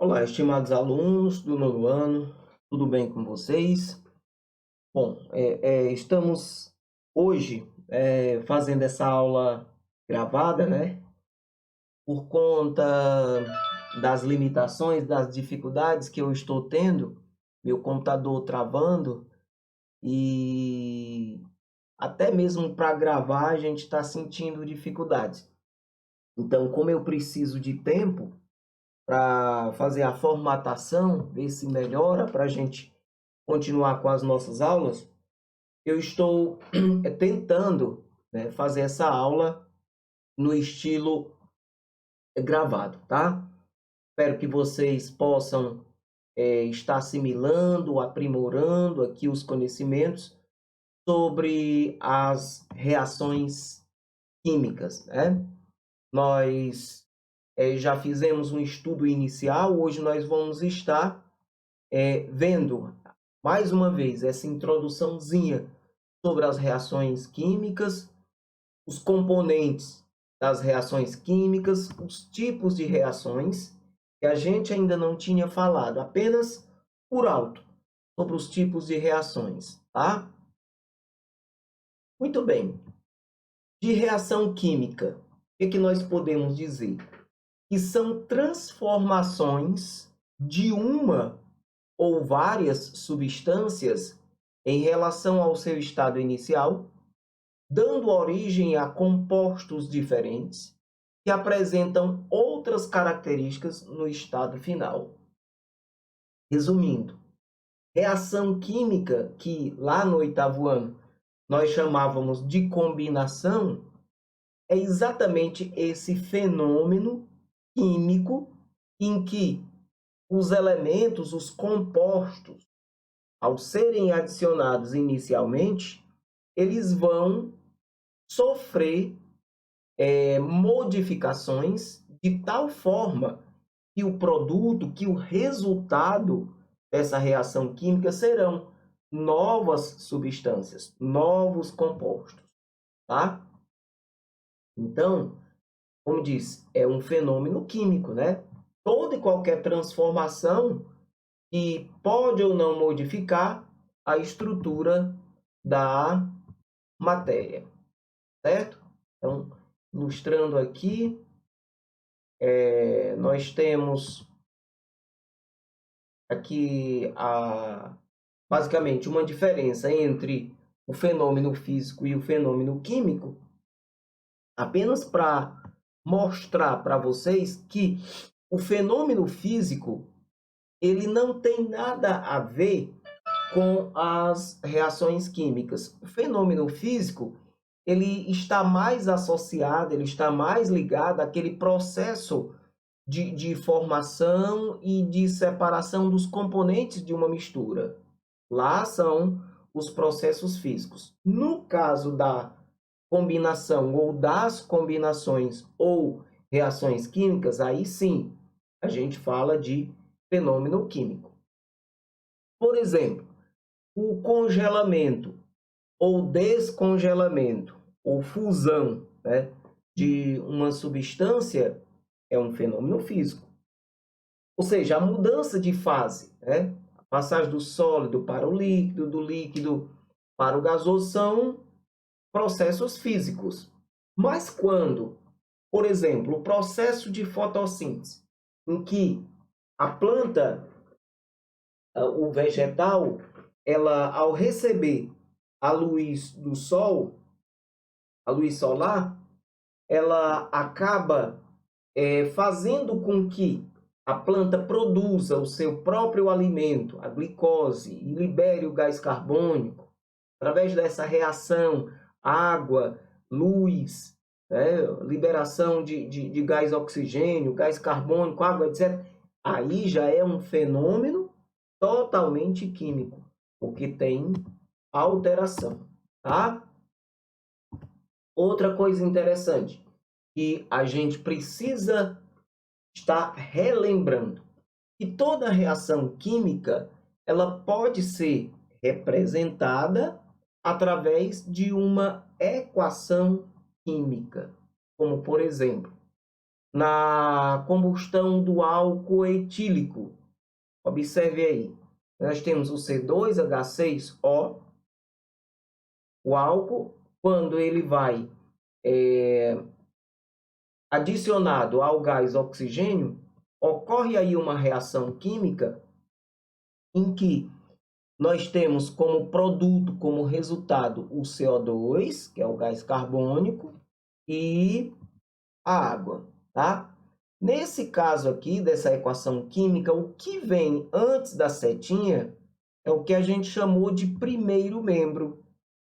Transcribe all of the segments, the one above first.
Olá, estimados alunos do nono ano, tudo bem com vocês? Bom, estamos hoje fazendo essa aula gravada, né? Por conta das limitações, das dificuldades que eu estou tendo, meu computador travando e até mesmo para gravar a gente está sentindo dificuldades. Então, como eu preciso de tempo para fazer a formatação, ver se melhora para a gente continuar com as nossas aulas, eu estou tentando, né, fazer essa aula no estilo gravado, tá? Espero que vocês possam estar assimilando, aprimorando aqui os conhecimentos sobre as reações químicas, né? Nós já fizemos um estudo inicial, hoje nós vamos estar vendo mais uma vez essa introduçãozinha sobre as reações químicas, os componentes das reações químicas, os tipos de reações, que a gente ainda não tinha falado, apenas por alto, sobre os tipos de reações, tá? Muito bem. De reação química, o que nós podemos dizer? Que são transformações de uma ou várias substâncias em relação ao seu estado inicial, dando origem a compostos diferentes que apresentam outras características no estado final. Resumindo, reação química, que lá no oitavo ano nós chamávamos de combinação, é exatamente esse fenômeno químico em que os elementos, os compostos, ao serem adicionados inicialmente, eles vão sofrer modificações de tal forma que o produto, que o resultado dessa reação química serão novas substâncias, novos compostos, tá? Então, como disse, é um fenômeno químico, né? Toda e qualquer transformação que pode ou não modificar a estrutura da matéria, certo? Então, ilustrando aqui, nós temos aqui basicamente uma diferença entre o fenômeno físico e o fenômeno químico, apenas para mostrar para vocês que o fenômeno físico ele não tem nada a ver com as reações químicas. O fenômeno físico ele está mais associado, ele está mais ligado àquele processo de formação e de separação dos componentes de uma mistura. Lá são os processos físicos. No caso da combinação ou das combinações ou reações químicas, aí sim a gente fala de fenômeno químico. Por exemplo, o congelamento ou descongelamento ou fusão, né, de uma substância é um fenômeno físico. Ou seja, a mudança de fase, né, a passagem do sólido para o líquido, do líquido para o gasoso, são processos físicos. Mas quando, por exemplo, o processo de fotossíntese, em que a planta, o vegetal, ela ao receber a luz do sol, a luz solar, ela acaba fazendo com que a planta produza o seu próprio alimento, a glicose, e libere o gás carbônico. Através dessa reação, água, luz, né, liberação de gás oxigênio, gás carbônico, água, etc. Aí já é um fenômeno totalmente químico, porque tem alteração, tá? Outra coisa interessante que a gente precisa estar relembrando que toda reação química ela pode ser representada através de uma equação química, como por exemplo, na combustão do álcool etílico. Observe aí. Nós temos o C2H6O. O álcool, quando ele vai adicionado ao gás oxigênio, ocorre aí uma reação química em que nós temos como produto, como resultado, o CO2, que é o gás carbônico, e a água, tá? Nesse caso aqui, dessa equação química, o que vem antes da setinha é o que a gente chamou de primeiro membro.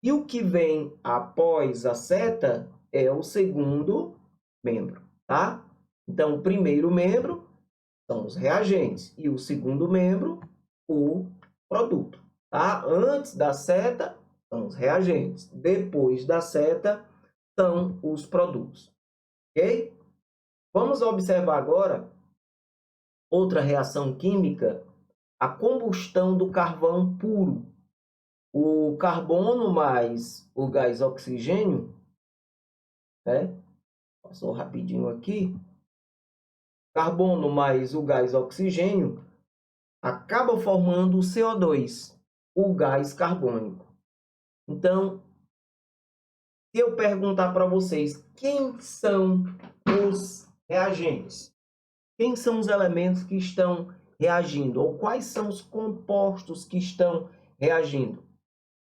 E o que vem após a seta é o segundo membro, tá? Então, o primeiro membro são os reagentes e o segundo membro, o produto, tá? Antes da seta são os reagentes, depois da seta são os produtos, ok? Vamos observar agora outra reação química, a combustão do carvão puro. O carbono mais o gás oxigênio, né? Passou rapidinho aqui. Carbono mais o gás oxigênio acaba formando o CO2, o gás carbônico. Então, se eu perguntar para vocês quem são os reagentes, quem são os elementos que estão reagindo, ou quais são os compostos que estão reagindo,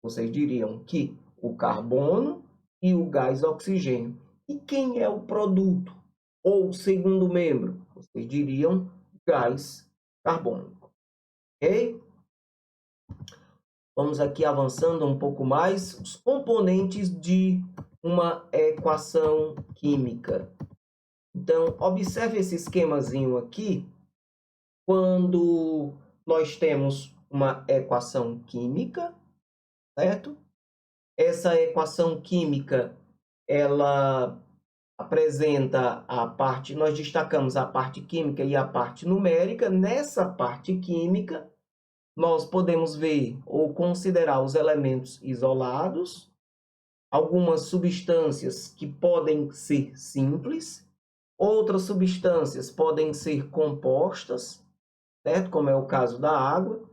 vocês diriam que o carbono e o gás oxigênio. E quem é o produto, ou o segundo membro? Vocês diriam gás carbônico. Ok? Vamos aqui avançando um pouco mais. Os componentes de uma equação química. Então, observe esse esquemazinho aqui. Quando nós temos uma equação química, certo? Essa equação química, ela apresenta a parte, nós destacamos a parte química e a parte numérica. Nessa parte química, nós podemos ver ou considerar os elementos isolados, algumas substâncias que podem ser simples, outras substâncias podem ser compostas, certo? Como é o caso da água.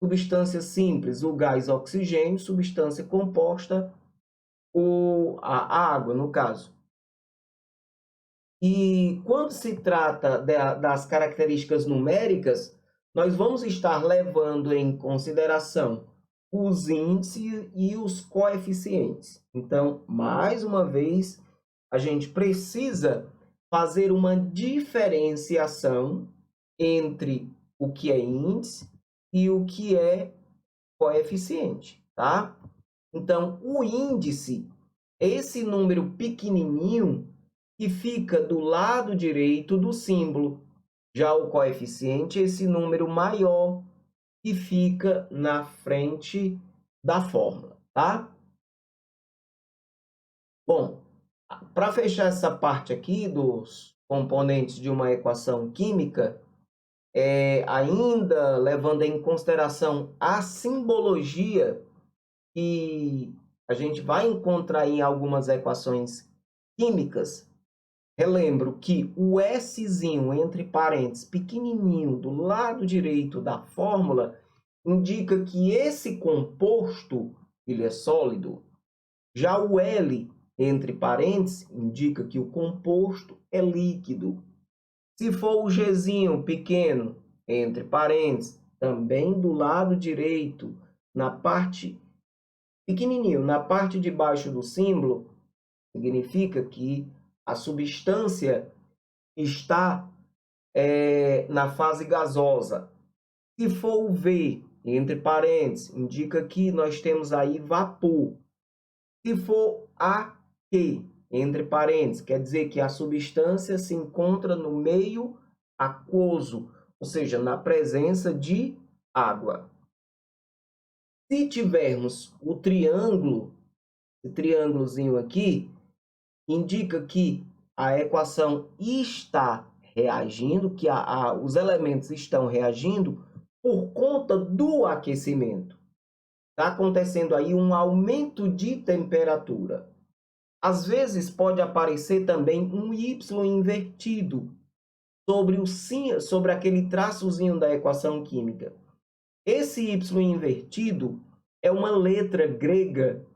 Substância simples, o gás oxigênio, substância composta, a água, no caso. E quando se trata das características numéricas, nós vamos estar levando em consideração os índices e os coeficientes. Então, mais uma vez, a gente precisa fazer uma diferenciação entre o que é índice e o que é coeficiente, tá? Então, o índice é esse número pequenininho que fica do lado direito do símbolo. Já o coeficiente é esse número maior que fica na frente da fórmula, tá? Bom, para fechar essa parte aqui dos componentes de uma equação química, ainda levando em consideração a simbologia que a gente vai encontrar em algumas equações químicas, relembro que o Szinho, entre parênteses, pequenininho, do lado direito da fórmula, indica que esse composto ele é sólido. Já o L, entre parênteses, indica que o composto é líquido. Se for o Gzinho pequeno, entre parênteses, também do lado direito, na parte pequenininho, na parte de baixo do símbolo, significa que a substância está na fase gasosa. Se for o V, entre parênteses, indica que nós temos aí vapor. Se for AQ, entre parênteses, quer dizer que a substância se encontra no meio aquoso, ou seja, na presença de água. Se tivermos o triângulo, esse triângulozinho aqui, indica que a equação está reagindo, que os elementos estão reagindo por conta do aquecimento. Está acontecendo aí um aumento de temperatura. Às vezes pode aparecer também um Y invertido sobre aquele traçozinho da equação química. Esse Y invertido é uma letra grega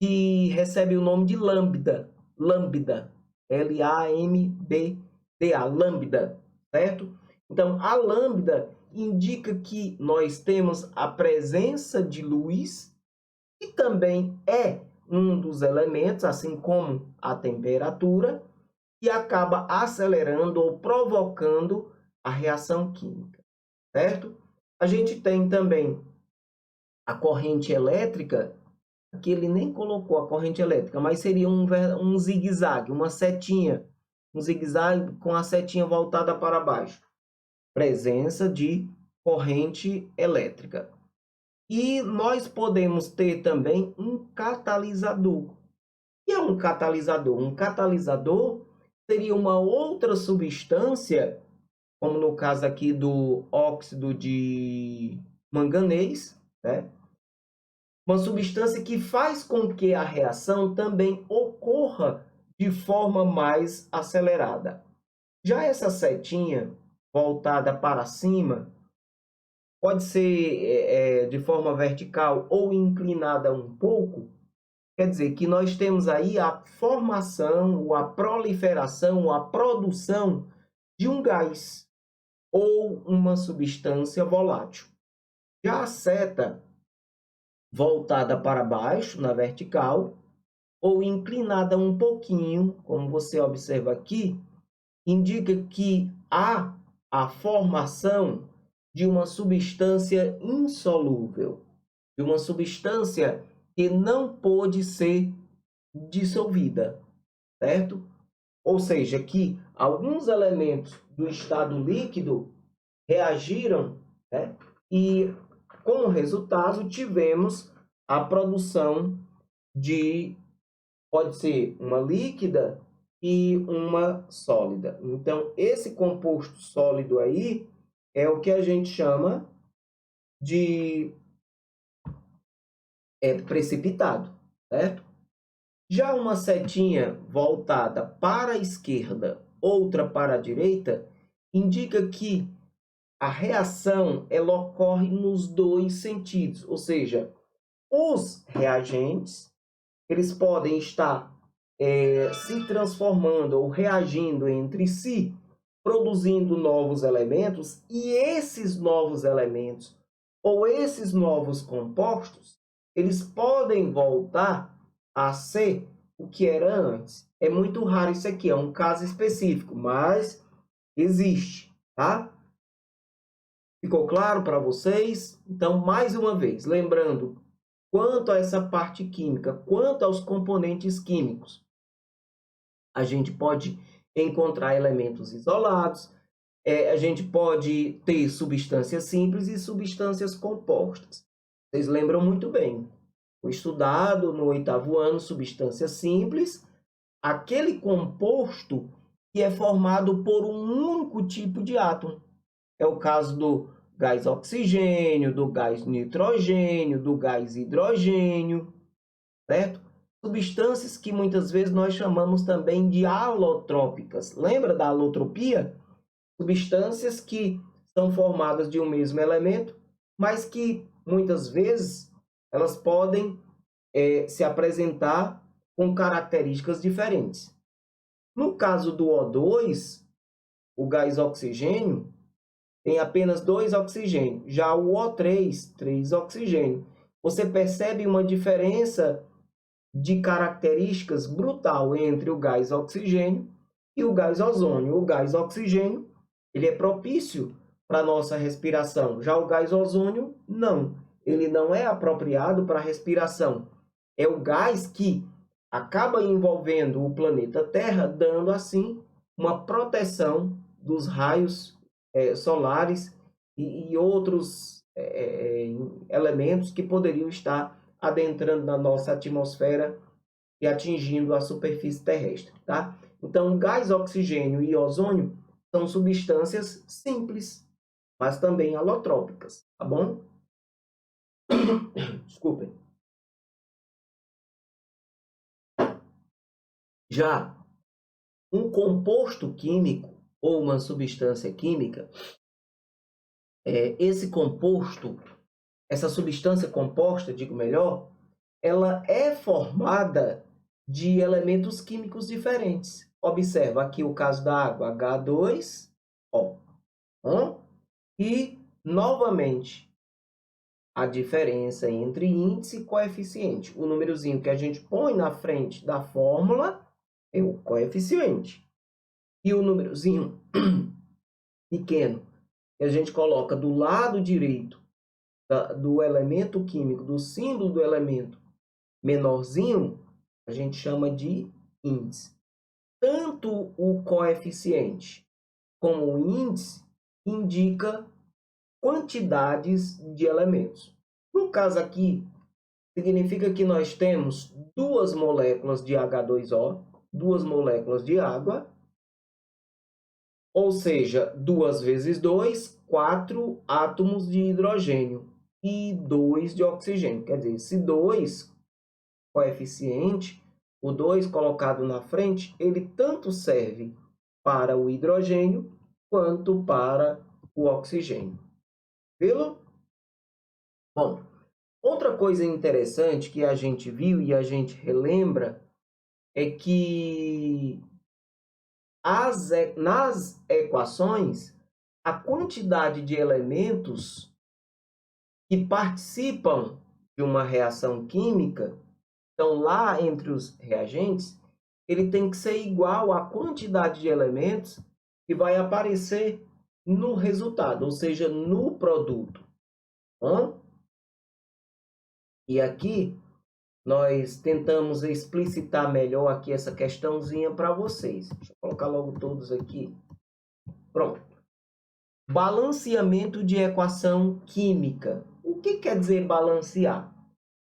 que recebe o nome de lambda, lambda, L-A-M-B-D-A, lambda, certo? Então, a lambda indica que nós temos a presença de luz e também é um dos elementos, assim como a temperatura, que acaba acelerando ou provocando a reação química, certo? A gente tem também a corrente elétrica, que ele nem colocou a corrente elétrica, mas seria um zigue-zague, uma setinha, um zigue-zague com a setinha voltada para baixo. Presença de corrente elétrica. E nós podemos ter também um catalisador. O que é um catalisador? Um catalisador seria uma outra substância, como no caso aqui do óxido de manganês, né? Uma substância que faz com que a reação também ocorra de forma mais acelerada. Já essa setinha voltada para cima, pode ser de forma vertical ou inclinada um pouco, quer dizer que nós temos aí a formação, a proliferação, a produção de um gás ou uma substância volátil. Já a seta voltada para baixo, na vertical, ou inclinada um pouquinho, como você observa aqui, indica que há a formação de uma substância insolúvel, de uma substância que não pôde ser dissolvida, certo? Ou seja, que alguns elementos do estado líquido reagiram, né? E, como resultado, tivemos a produção de, pode ser uma líquida e uma sólida. Então, esse composto sólido aí é o que a gente chama de precipitado, certo? Já uma setinha voltada para a esquerda, outra para a direita, indica que a reação ela ocorre nos dois sentidos, ou seja, os reagentes eles podem estar se transformando ou reagindo entre si, produzindo novos elementos, e esses novos elementos ou esses novos compostos, eles podem voltar a ser o que era antes. É muito raro isso aqui, é um caso específico, mas existe, tá? Ficou claro para vocês? Então, mais uma vez, lembrando, quanto a essa parte química, quanto aos componentes químicos, a gente pode encontrar elementos isolados, a gente pode ter substâncias simples e substâncias compostas. Vocês lembram muito bem. Foi estudado no 8º ano substância simples, aquele composto que é formado por um único tipo de átomo. É o caso do gás oxigênio, do gás nitrogênio, do gás hidrogênio, certo? Substâncias que muitas vezes nós chamamos também de alotrópicas. Lembra da alotropia? Substâncias que são formadas de um mesmo elemento, mas que muitas vezes elas podem se apresentar com características diferentes. No caso do O2, o gás oxigênio, tem apenas 2 oxigênios. Já o O3, 3 oxigênios. Você percebe uma diferença de características brutal entre o gás oxigênio e o gás ozônio. O gás oxigênio ele é propício para a nossa respiração. Já o gás ozônio, não. Ele não é apropriado para a respiração. É o gás que acaba envolvendo o planeta Terra, dando assim uma proteção dos raios solares e outros elementos que poderiam estar adentrando na nossa atmosfera e atingindo a superfície terrestre, tá? Então, gás, oxigênio e ozônio são substâncias simples, mas também alotrópicas, tá bom? Desculpem. Já um composto químico ou uma substância química, esse composto, essa substância composta, digo melhor, ela é formada de elementos químicos diferentes. Observa aqui o caso da água, H2O. E, novamente, a diferença entre índice e coeficiente. O númerozinho que a gente põe na frente da fórmula é o coeficiente. E o númerozinho pequeno que a gente coloca do lado direito do elemento químico, do símbolo do elemento menorzinho, a gente chama de índice. Tanto o coeficiente como o índice indica quantidades de elementos. No caso aqui, significa que nós temos duas moléculas de H2O, duas moléculas de água, ou seja, 2 vezes 2, 4 átomos de hidrogênio e 2 de oxigênio. Quer dizer, esse 2, coeficiente, o 2 colocado na frente, ele tanto serve para o hidrogênio quanto para o oxigênio. Viu? Bom, outra coisa interessante que a gente viu e a gente relembra é que nas equações, a quantidade de elementos que participam de uma reação química, então lá entre os reagentes, ele tem que ser igual à quantidade de elementos que vai aparecer no resultado, ou seja, no produto. Bom? E aqui nós tentamos explicitar melhor aqui essa questãozinha para vocês. Deixa eu colocar logo todos aqui. Pronto. Balanceamento de equação química. O que quer dizer balancear?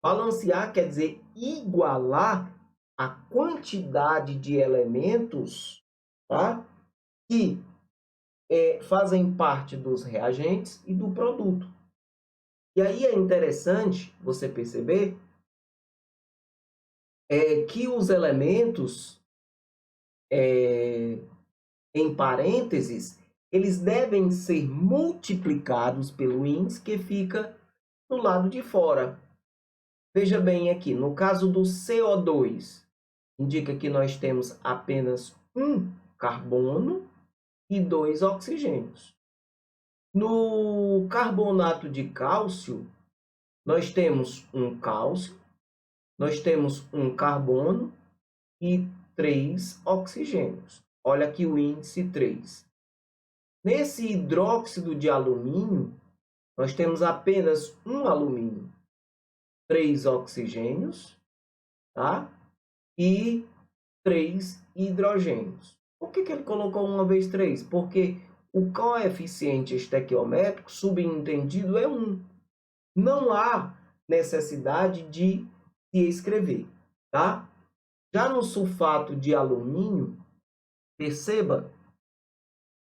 Balancear quer dizer igualar a quantidade de elementos, tá? Que fazem parte dos reagentes e do produto. E aí é interessante você perceber que os elementos, em parênteses, eles devem ser multiplicados pelo índice que fica no lado de fora. Veja bem aqui, no caso do CO2, indica que nós temos apenas um carbono e 2 oxigênios. No carbonato de cálcio, nós temos um cálcio, nós temos um carbono e 3 oxigênios. Olha aqui o índice 3. Nesse hidróxido de alumínio, nós temos apenas um alumínio, 3 oxigênios, tá? E 3 hidrogênios. Por que ele colocou uma vez 3? Porque o coeficiente estequiométrico subentendido é 1. Não há necessidade de se escrever, tá? Já no sulfato de alumínio, perceba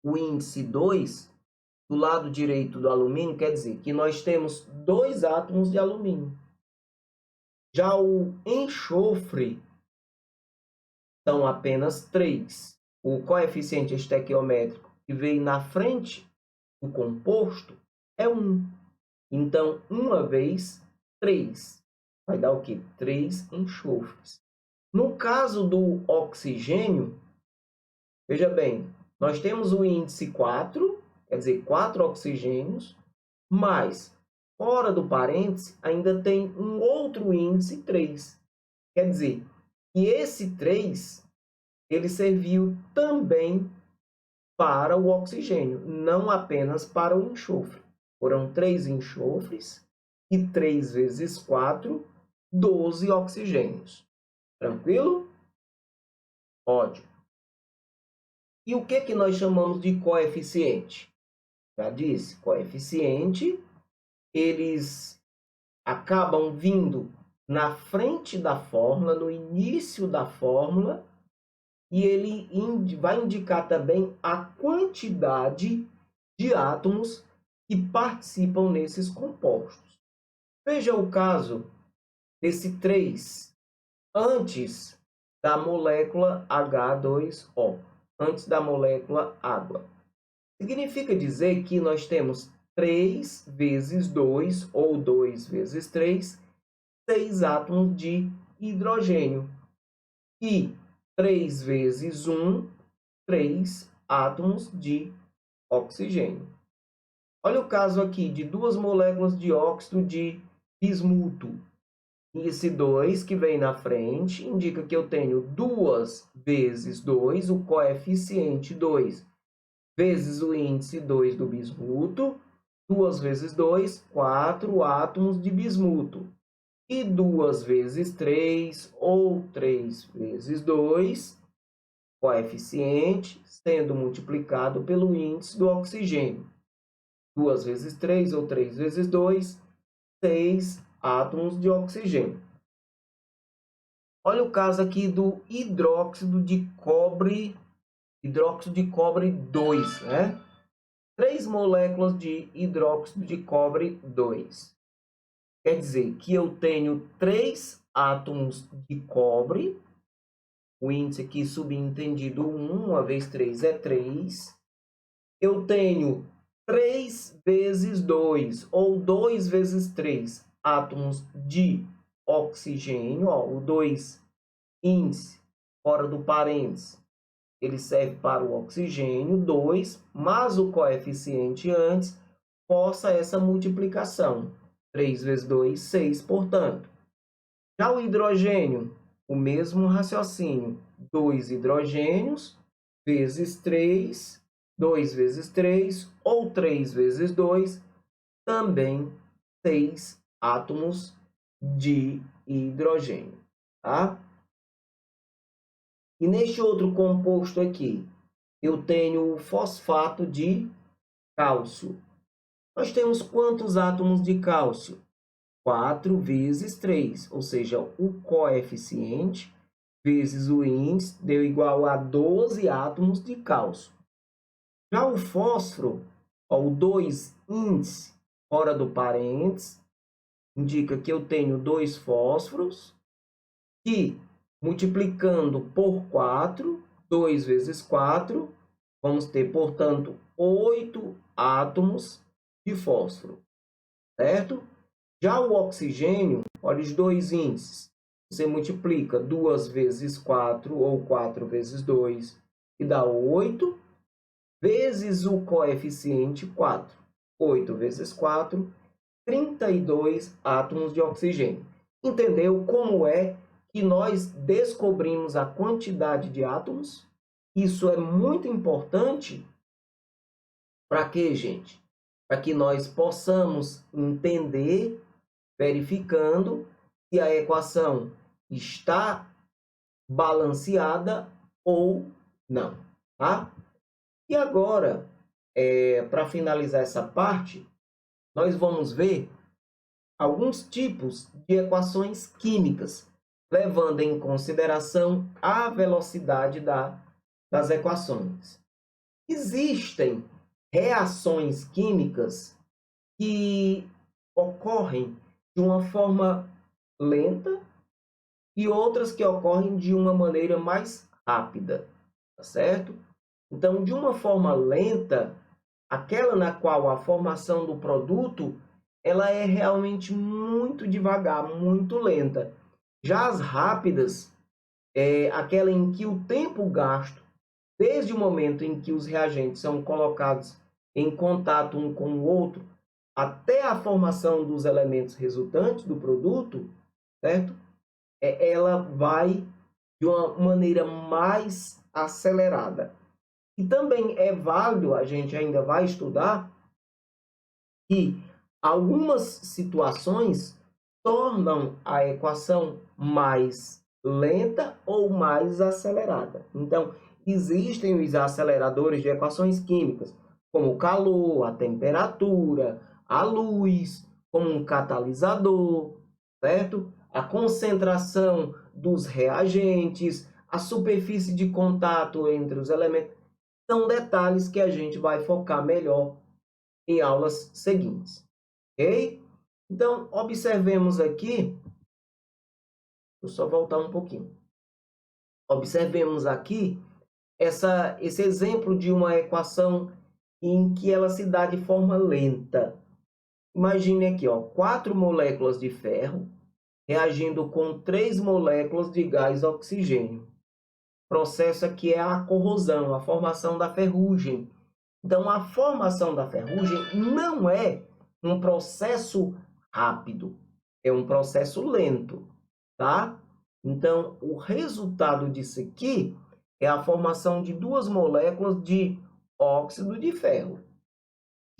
o índice 2 do lado direito do alumínio, quer dizer que nós temos 2 átomos de alumínio. Já o enxofre são apenas 3. O coeficiente estequiométrico que veio na frente do composto é 1. Então, 1 vezes 3 vai dar o quê? 3 enxofres. No caso do oxigênio, veja bem, nós temos o índice 4, quer dizer, 4 oxigênios, mas fora do parêntese ainda tem um outro índice 3. Quer dizer, que esse 3 ele serviu também para o oxigênio, não apenas para o enxofre. Foram 3 enxofres e 3 vezes 4, 12 oxigênios. Tranquilo? Ótimo. E o que nós chamamos de coeficiente? Já disse, coeficiente, eles acabam vindo na frente da fórmula, no início da fórmula, e ele vai indicar também a quantidade de átomos que participam nesses compostos. Veja o caso desse 3. Antes da molécula H2O, antes da molécula água. Significa dizer que nós temos 3 vezes 2, ou 2 vezes 3, 6 átomos de hidrogênio. E 3 vezes 1, 3 átomos de oxigênio. Olha o caso aqui de 2 moléculas de óxido de bismuto. Esse 2 que vem na frente indica que eu tenho 2 vezes 2, o coeficiente 2, vezes o índice 2 do bismuto. 2 vezes 2, 4 átomos de bismuto. E 2 vezes 3, ou 3 vezes 2, coeficiente, sendo multiplicado pelo índice do oxigênio. 2 vezes 3, ou 3 vezes 2, 6 átomos de oxigênio. Olha o caso aqui do hidróxido de cobre 2, né? 3 moléculas de hidróxido de cobre 2. Quer dizer que eu tenho 3 átomos de cobre, o índice aqui subentendido 1, 1 vezes 3 é 3. Eu tenho 3 vezes 2, ou 2 vezes 3, átomos de oxigênio, ó, o 2 índice, fora do parênteses, ele serve para o oxigênio, 2, mas o coeficiente antes força essa multiplicação. 3 vezes 2, 6, portanto. Já o hidrogênio, o mesmo raciocínio. 2 hidrogênios vezes 3, 2 vezes 3, ou 3 vezes 2, também 6 átomos de hidrogênio. Tá? E neste outro composto aqui, eu tenho o fosfato de cálcio. Nós temos quantos átomos de cálcio? 4 vezes 3, ou seja, o coeficiente vezes o índice deu igual a 12 átomos de cálcio. Já o fósforo, ó, o 2 índice, fora do parênteses, indica que eu tenho 2 fósforos, que multiplicando por 4, 2 vezes 4, vamos ter, portanto, 8 átomos de fósforo, certo? Já o oxigênio, olha os 2 índices. Você multiplica 2 vezes 4, ou 4 vezes 2, e dá 8, vezes o coeficiente 4. 8 vezes 4, 32 átomos de oxigênio. Entendeu como é que nós descobrimos a quantidade de átomos? Isso é muito importante. Para quê, gente? Para que nós possamos entender, verificando se a equação está balanceada ou não, tá? E agora, para finalizar essa parte, nós vamos ver alguns tipos de equações químicas, levando em consideração a velocidade das equações. Existem reações químicas que ocorrem de uma forma lenta e outras que ocorrem de uma maneira mais rápida, tá certo? Então, de uma forma lenta, aquela na qual a formação do produto ela é realmente muito devagar, muito lenta. Já as rápidas, é aquela em que o tempo gasto, desde o momento em que os reagentes são colocados em contato um com o outro, até a formação dos elementos resultantes do produto, certo? Ela vai de uma maneira mais acelerada. E também é válido, a gente ainda vai estudar, que algumas situações tornam a equação mais lenta ou mais acelerada. Então, existem os aceleradores de equações químicas, como o calor, a temperatura, a luz, como um catalisador, certo? A concentração dos reagentes, a superfície de contato entre os elementos, são detalhes que a gente vai focar melhor em aulas seguintes, ok? Então, observemos aqui, vou só voltar um pouquinho. Observemos aqui esse exemplo de uma equação em que ela se dá de forma lenta. Imagine aqui, ó, 4 moléculas de ferro reagindo com 3 moléculas de gás oxigênio. O processo aqui é a corrosão, a formação da ferrugem. Então, a formação da ferrugem não é um processo rápido, é um processo lento, tá? Então, o resultado disso aqui é a formação de 2 moléculas de óxido de ferro.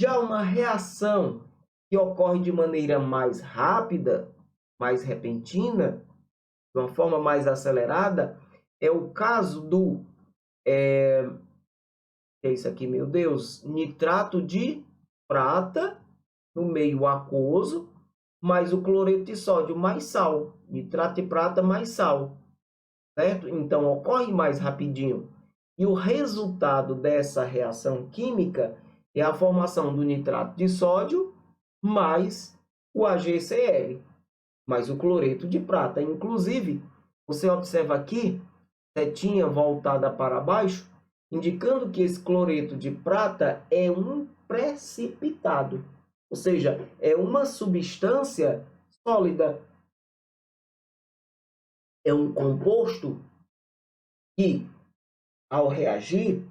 Já uma reação que ocorre de maneira mais rápida, mais repentina, de uma forma mais acelerada, é o caso do que é isso aqui, meu Deus? Nitrato de prata no meio aquoso, mais o cloreto de sódio mais sal. Nitrato de prata mais sal, certo? Então, ocorre mais rapidinho. E o resultado dessa reação química é a formação do nitrato de sódio mais o AgCl, mais o cloreto de prata. Inclusive, você observa aqui, setinha voltada para baixo, indicando que esse cloreto de prata é um precipitado, ou seja, é uma substância sólida, é um composto que, ao reagir,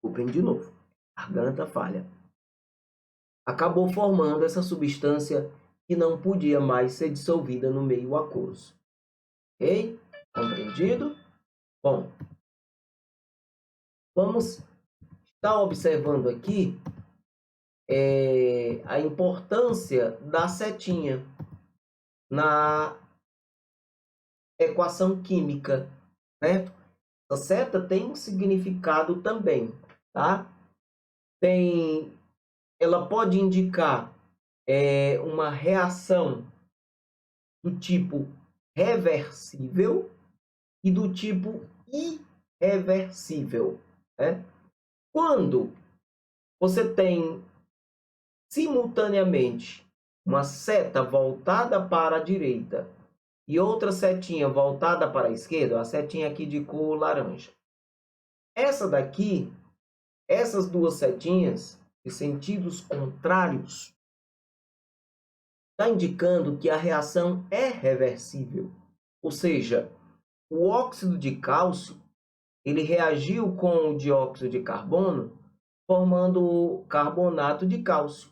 desculpem de novo, garganta falha, acabou formando essa substância que não podia mais ser dissolvida no meio aquoso. Ok? Compreendido? Bom, vamos estar observando aqui a importância da setinha na equação química, certo? A seta tem um significado também, tá? Ela pode indicar uma reação do tipo reversível e do tipo irreversível, né? Quando você tem simultaneamente uma seta voltada para a direita e outra setinha voltada para a esquerda, a setinha aqui de cor laranja. Essas duas setinhas de sentidos contrários, está indicando que a reação é reversível. Ou seja, o óxido de cálcio ele reagiu com o dióxido de carbono, formando o carbonato de cálcio.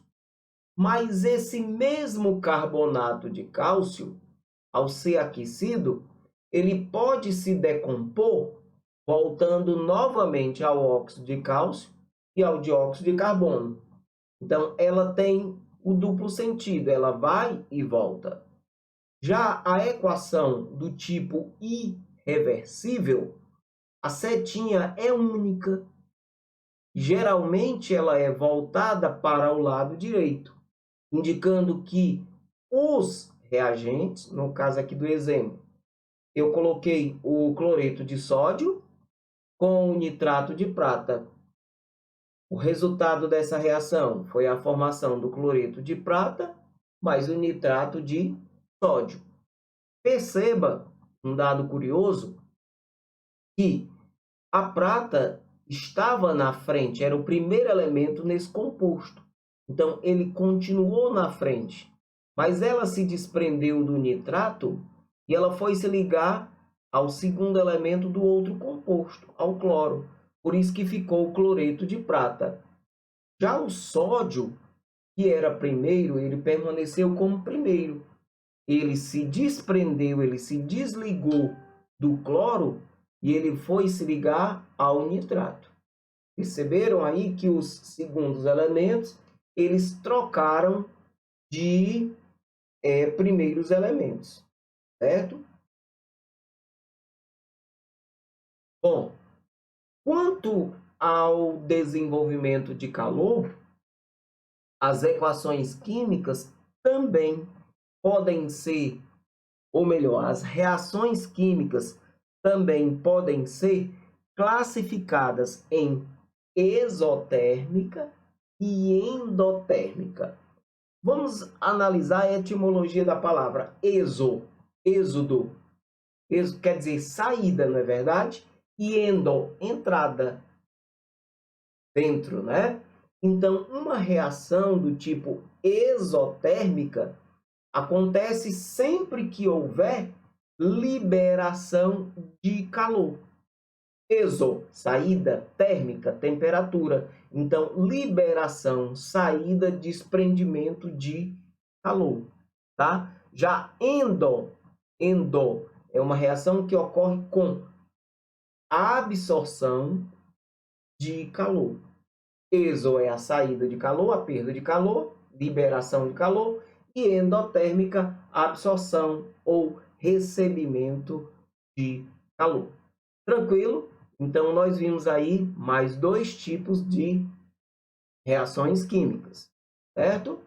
Mas esse mesmo carbonato de cálcio, ao ser aquecido, ele pode se decompor, voltando novamente ao óxido de cálcio e ao dióxido de carbono. Então, ela tem o duplo sentido, ela vai e volta. Já a equação do tipo irreversível, a setinha é única. Geralmente, ela é voltada para o lado direito, indicando que os reagentes, no caso aqui do exemplo, eu coloquei o cloreto de sódio com o nitrato de prata. O resultado dessa reação foi a formação do cloreto de prata mais o nitrato de sódio. Perceba um dado curioso que a prata estava na frente, era o primeiro elemento nesse composto. Então, ele continuou na frente, mas ela se desprendeu do nitrato e ela foi se ligar ao segundo elemento do outro composto, ao cloro. Por isso que ficou o cloreto de prata. Já o sódio, que era primeiro, ele permaneceu como primeiro. Ele se desprendeu, ele se desligou do cloro e ele foi se ligar ao nitrato. Perceberam aí que os segundos elementos, eles trocaram de primeiros elementos, certo? Bom, quanto ao desenvolvimento de calor, as equações químicas também podem ser, ou melhor, as reações químicas também podem ser classificadas em exotérmica e endotérmica. Vamos analisar a etimologia da palavra êxodo. Êxodo quer dizer saída, não é verdade? E endo, entrada, dentro, né? Então, uma reação do tipo exotérmica acontece sempre que houver liberação de calor. Exo, saída, térmica, temperatura. Então, liberação, saída, desprendimento de calor, tá? Já endo é uma reação que ocorre com absorção de calor. Exo é a saída de calor, a perda de calor, liberação de calor, e endotérmica, absorção ou recebimento de calor. Tranquilo? Então, nós vimos aí mais dois tipos de reações químicas, certo?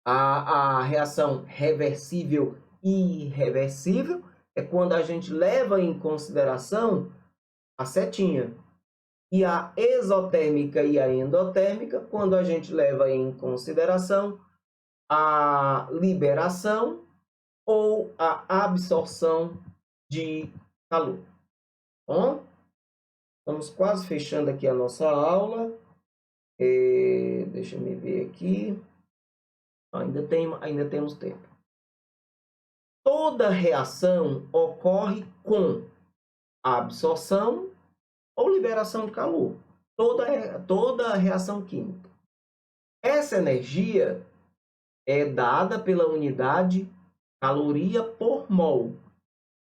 A reação reversível e irreversível é quando a gente leva em consideração a setinha. E a exotérmica e a endotérmica, quando a gente leva em consideração a liberação ou a absorção de calor. Bom, estamos quase fechando aqui a nossa aula. Deixa eu ver aqui. Ainda temos tempo. Toda reação ocorre com absorção ou liberação de calor. Toda reação química. Essa energia é dada pela unidade caloria por mol.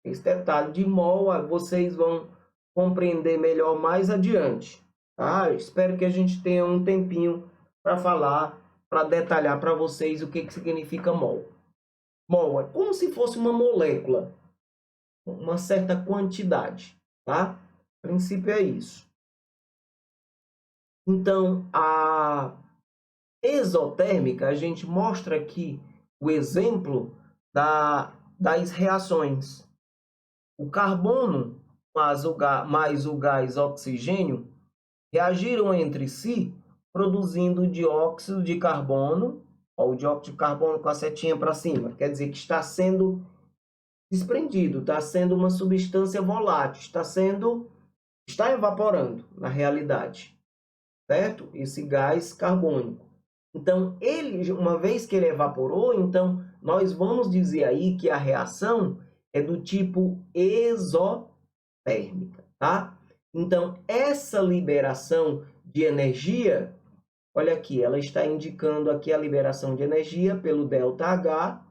Esse detalhe de mol vocês vão compreender melhor mais adiante. Tá? Eu espero que a gente tenha um tempinho para falar, para detalhar para vocês o que significa mol. Mol é como se fosse uma molécula, uma certa quantidade. Tá? O princípio é isso. Então, a exotérmica, a gente mostra aqui o exemplo das reações. O carbono mais o gás oxigênio reagiram entre si, produzindo dióxido de carbono, ó, o dióxido de carbono com a setinha para cima, quer dizer que está sendo desprendido, está sendo uma substância volátil, está evaporando na realidade, certo? Esse gás carbônico. Então, uma vez que ele evaporou, então nós vamos dizer aí que a reação é do tipo exotérmica, tá? Então, essa liberação de energia, olha aqui, ela está indicando aqui a liberação de energia pelo ΔH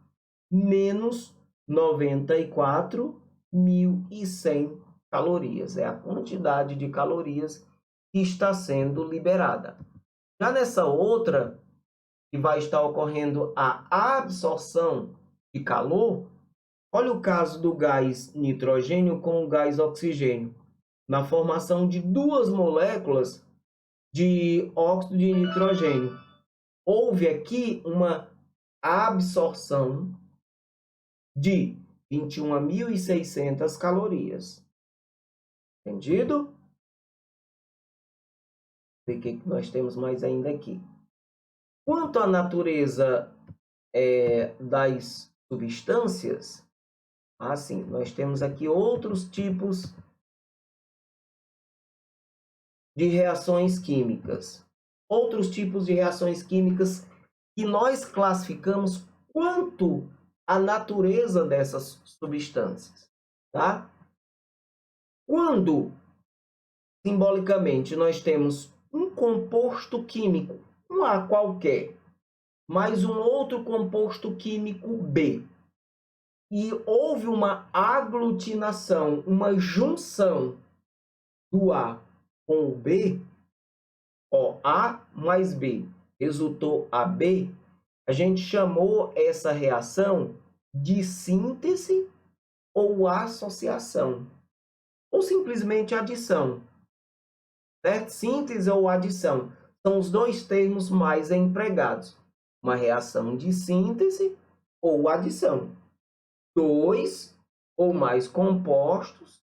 menos 94.100 calorias. É a quantidade de calorias que está sendo liberada. Já nessa outra, que vai estar ocorrendo a absorção de calor, olha o caso do gás nitrogênio com o gás oxigênio, na formação de duas moléculas de óxido de nitrogênio. Houve aqui uma absorção de 21.600 calorias. Entendido? Ver o que nós temos mais ainda aqui. Quanto à natureza das substâncias, assim, nós temos aqui outros tipos de reações químicas. Outros tipos de reações químicas que nós classificamos quanto à natureza dessas substâncias, tá? Quando, simbolicamente, nós temos um composto químico, um A qualquer, mais um outro composto químico B, e houve uma aglutinação, uma junção do A com o B, ó, A mais B resultou AB, a gente chamou essa reação de síntese ou associação, ou simplesmente adição. Certo? Síntese ou adição são os dois termos mais empregados. Uma reação de síntese ou adição. Dois ou mais compostos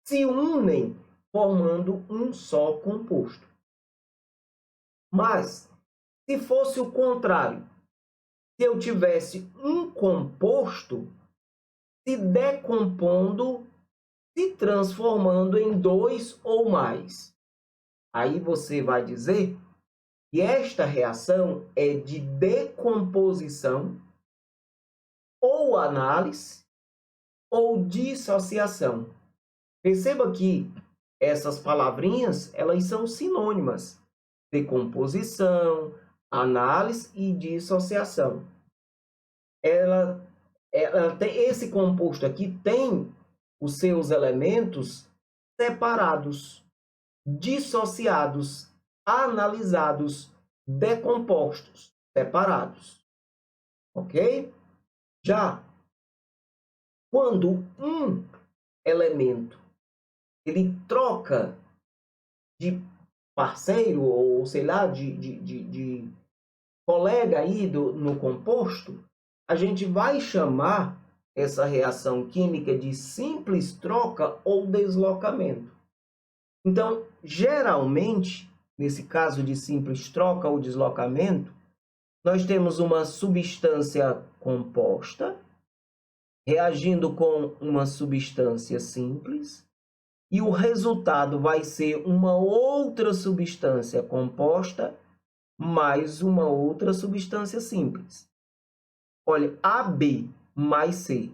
se unem formando um só composto. Mas, se fosse o contrário, se eu tivesse um composto se decompondo, se transformando em dois ou mais. Aí você vai dizer que esta reação é de decomposição, ou análise, ou dissociação. Perceba que essas palavrinhas, elas são sinônimas. Decomposição, análise e dissociação. Ela tem, esse composto aqui tem os seus elementos separados, dissociados, analisados, decompostos, separados. Ok? Já quando um elemento ele troca de parceiro, ou sei lá, de colega aí no composto, a gente vai chamar essa reação química de simples troca ou deslocamento. Então, geralmente, nesse caso de simples troca ou deslocamento, nós temos uma substância composta reagindo com uma substância simples, e o resultado vai ser uma outra substância composta mais uma outra substância simples. Olha, AB mais C.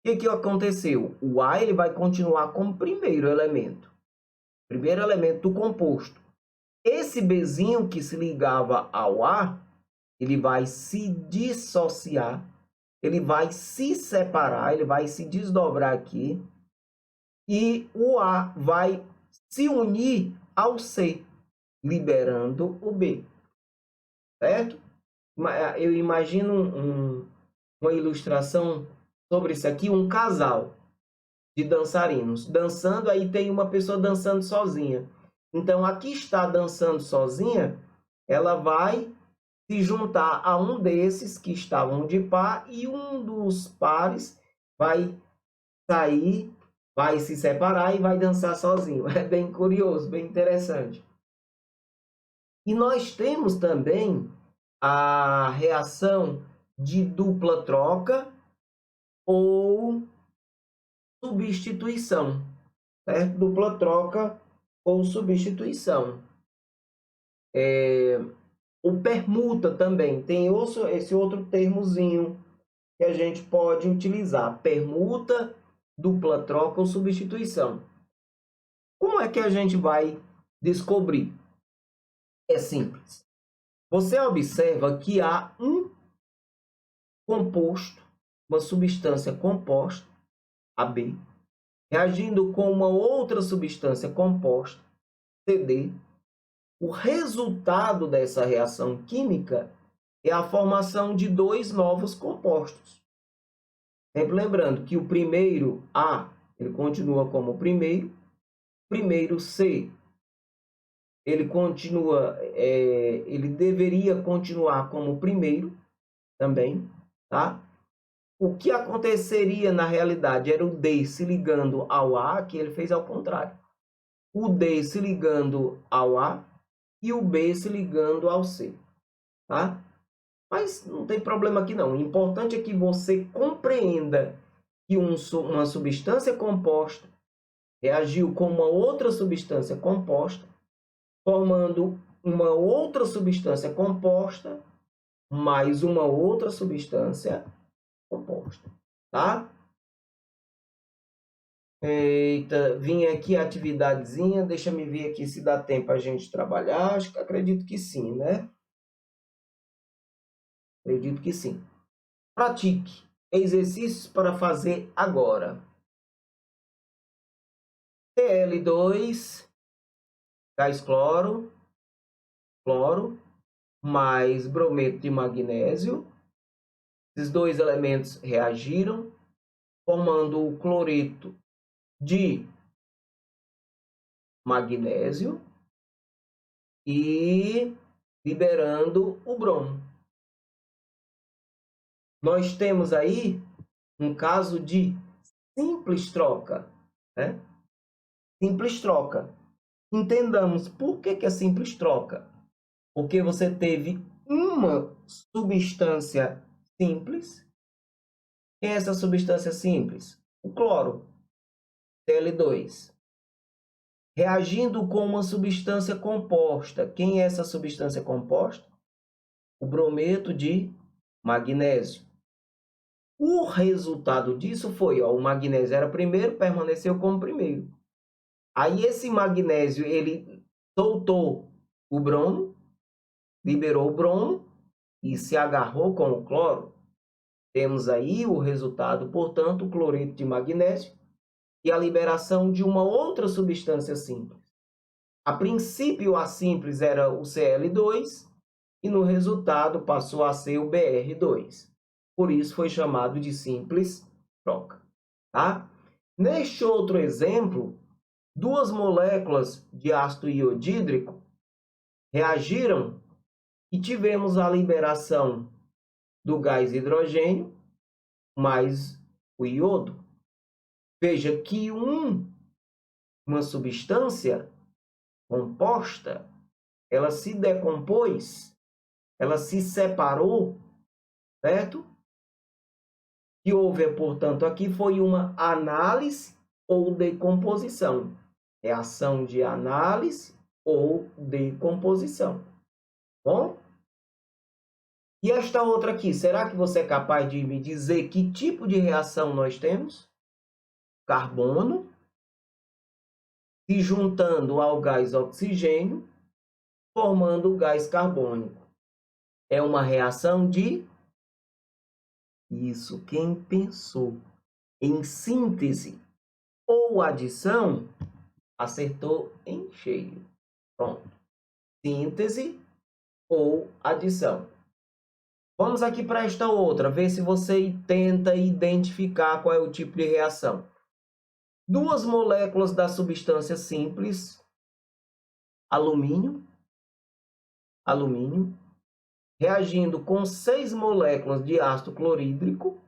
O que aconteceu? O A ele vai continuar como primeiro elemento do composto. Esse Bzinho que se ligava ao A, ele vai se dissociar, ele vai se separar, ele vai se desdobrar aqui, e o A vai se unir ao C, liberando o B. Certo? Eu imagino uma ilustração sobre isso aqui, um casal de dançarinos dançando, aí tem uma pessoa dançando sozinha. Então, aqui está dançando sozinha, ela vai se juntar a um desses que estavam de par, e um dos pares vai sair, vai se separar e vai dançar sozinho. É bem curioso, bem interessante. E nós temos também a reação de dupla troca ou substituição, certo? Dupla troca ou substituição. O permuta também tem esse outro termozinho que a gente pode utilizar. Permuta, dupla troca ou substituição. Como é que a gente vai descobrir? É simples. Você observa que há um composto, uma substância composta, AB, reagindo com uma outra substância composta, CD. O resultado dessa reação química é a formação de dois novos compostos. Sempre lembrando que o primeiro A, ele continua como primeiro C, ele deveria continuar como primeiro também, tá? O que aconteceria na realidade era o D se ligando ao A, que ele fez ao contrário. O D se ligando ao A e o B se ligando ao C, tá? Mas não tem problema aqui não. O importante é que você compreenda que uma substância composta reagiu com uma outra substância composta, formando uma outra substância composta mais uma outra substância composta, tá? Eita, vim aqui a atividadezinha, deixa me ver aqui se dá tempo a gente trabalhar, acredito que sim, né? Acredito que sim. Pratique exercícios para fazer agora. Cl2, gás cloro, mais brometo de magnésio. Esses dois elementos reagiram, formando o cloreto de magnésio e liberando o bromo. Nós temos aí um caso de simples troca, né? Simples troca. Entendamos por que é simples troca. Porque você teve uma substância simples. Quem é essa substância simples? O cloro, Cl2. Reagindo com uma substância composta. Quem é essa substância composta? O brometo de magnésio. O resultado disso foi, o magnésio era primeiro, permaneceu como primeiro. Aí esse magnésio, ele soltou o bromo, liberou o bromo e se agarrou com o cloro. Temos aí o resultado, portanto, o cloreto de magnésio e a liberação de uma outra substância simples. A princípio, a simples era o Cl2 e no resultado passou a ser o Br2. Por isso foi chamado de simples troca. Tá? Neste outro exemplo, duas moléculas de ácido iodídrico reagiram e tivemos a liberação do gás hidrogênio mais o iodo. Veja que uma substância composta, ela se decompôs, ela se separou, certo? O que houve, portanto, aqui foi uma análise ou decomposição. Reação de análise ou decomposição. Bom? E esta outra aqui, será que você é capaz de me dizer que tipo de reação nós temos? Carbono se juntando ao gás oxigênio, formando o gás carbônico. É uma reação de... Isso, quem pensou em síntese ou adição, acertou em cheio. Pronto. Síntese ou adição. Vamos aqui para esta outra, ver se você tenta identificar qual é o tipo de reação. Duas moléculas da substância simples, alumínio, reagindo com 6 moléculas de ácido clorídrico,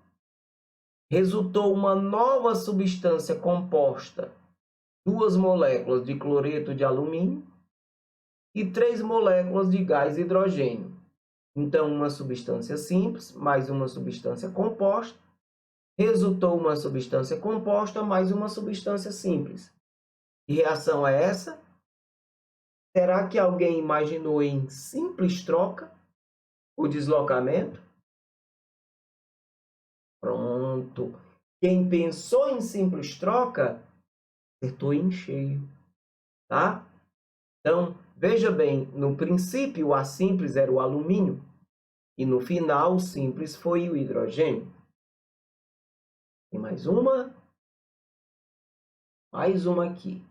resultou uma nova substância composta, 2 moléculas de cloreto de alumínio e 3 moléculas de gás hidrogênio. Então, uma substância simples mais uma substância composta, resultou uma substância composta mais uma substância simples. Que reação é essa? Será que alguém imaginou em simples troca o deslocamento? Pronto. Quem pensou em simples troca, acertou em cheio. Tá? Então, veja bem, no princípio a simples era o alumínio e no final o simples foi o hidrogênio. Tem mais uma? Mais uma aqui.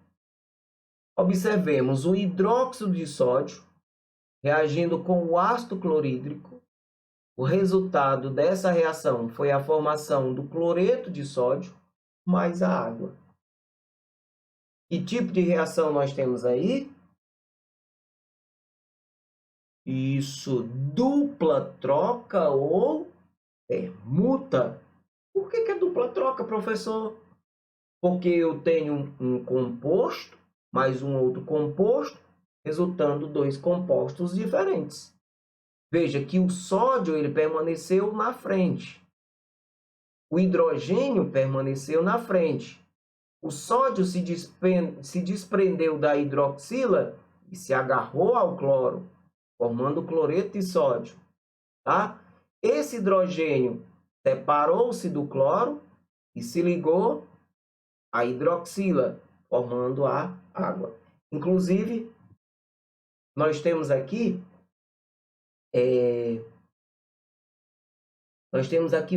Observemos o hidróxido de sódio reagindo com o ácido clorídrico. O resultado dessa reação foi a formação do cloreto de sódio mais a água. Que tipo de reação nós temos aí? Isso, dupla troca ou permuta. Por que é dupla troca, professor? Porque eu tenho um composto mais um outro composto, resultando 2 compostos diferentes. Veja que o sódio ele permaneceu na frente. O hidrogênio permaneceu na frente. O sódio se desprendeu da hidroxila e se agarrou ao cloro, formando o cloreto de sódio. Tá? Esse hidrogênio separou-se do cloro e se ligou à hidroxila, formando a água. Inclusive, nós temos aqui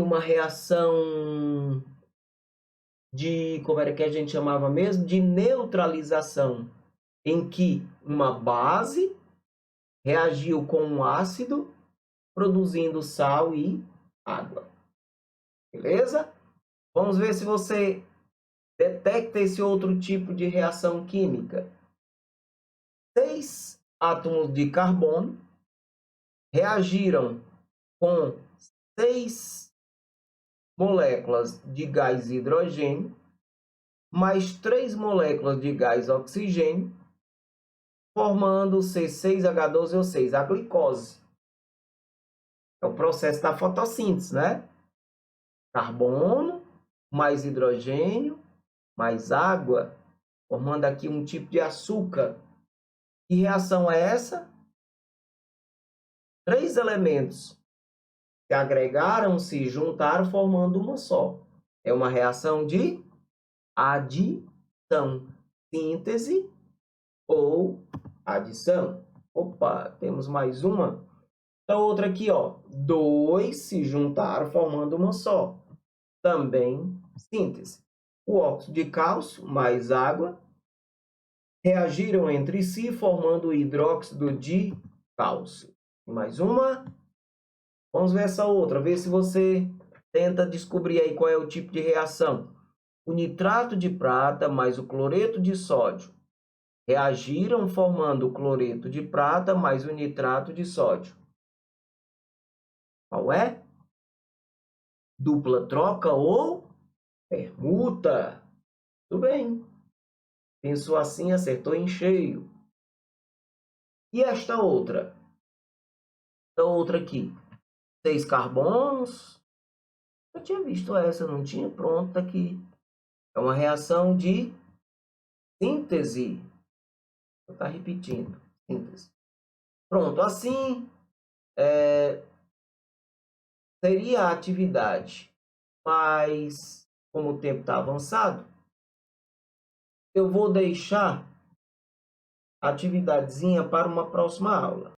uma reação de, como era que a gente chamava mesmo? De neutralização, em que uma base reagiu com um ácido, produzindo sal e água. Beleza? Vamos ver se você detecta esse outro tipo de reação química. 6 átomos de carbono reagiram com 6 moléculas de gás hidrogênio, mais 3 moléculas de gás oxigênio, formando C6H12O6, a glicose. É o processo da fotossíntese, né? Carbono mais hidrogênio mais água, formando aqui um tipo de açúcar. Que reação é essa? 3 elementos se agregaram, se juntaram, formando uma só. É uma reação de adição, síntese ou adição. Opa, temos mais uma. A outra aqui, ó, 2 se juntaram formando uma só. Também síntese. O óxido de cálcio mais água reagiram entre si formando o hidróxido de cálcio. E mais uma. Vamos ver essa outra, ver se você tenta descobrir aí qual é o tipo de reação. O nitrato de prata mais o cloreto de sódio reagiram formando o cloreto de prata mais o nitrato de sódio. Qual é? Dupla troca ou permuta? Tudo bem. Pensou assim, acertou em cheio. E esta outra? Esta outra aqui. 6 carbonos. Eu tinha visto essa, não tinha? Pronto, tá aqui. É uma reação de síntese. Vou estar repetindo. Síntese. Pronto, assim seria a atividade. Mas, como o tempo está avançado, eu vou deixar a atividadezinha para uma próxima aula.